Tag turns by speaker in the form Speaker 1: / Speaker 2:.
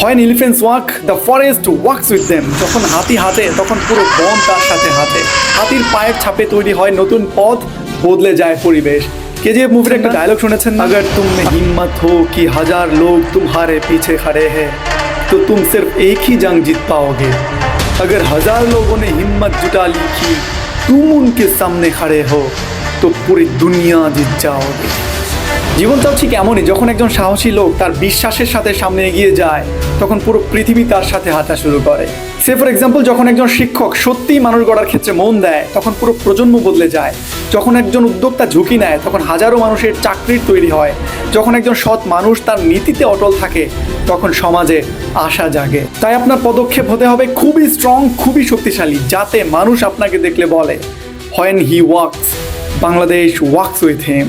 Speaker 1: When elephants walk, the forest walks with them. যখন হাতি হাঁটে তখন পুরো বন তার সাথে হাঁটে। হাতির পায়ের ছাপে তৈরি হয় নতুন পথ, বদলে যায় পরিবেশ। কেজিএফ মুভির একটা ডায়লগ শুনেছেন না? अगर तुम में हिम्मत हो कि हजार लोग तुम्हारे पीछे खड़े हैं तो तुम सिर्फ एक ही जंग जीत पाओगे। अगर हजार लोगों ने हिम्मत जुटा ली कि तुम उनके सामने खड़े हो तो पूरी दुनिया जीत जाओगे। জীবনটাও ঠিক এমনই, যখন একজন সাহসী লোক তার বিশ্বাসের সাথে সামনে এগিয়ে যায় তখন পুরো পৃথিবী তার সাথে হাঁটা শুরু করে। সে ফর এক্সাম্পল, যখন একজন শিক্ষক সত্যিই মানুষ গড়ার ক্ষেত্রে মন দেয় তখন পুরো প্রজন্ম বদলে যায়। যখন একজন উদ্যোক্তা ঝুঁকি নেয় তখন হাজারো মানুষের চাকরির তৈরি হয়। যখন একজন সৎ মানুষ তার নীতিতে অটল থাকে তখন সমাজে আশা জাগে। তাই আপনার পদক্ষেপ হতে হবে খুবই স্ট্রং, খুবই শক্তিশালী, যাতে মানুষ আপনাকে দেখলে বলে, When he walks, Bangladesh walks with him.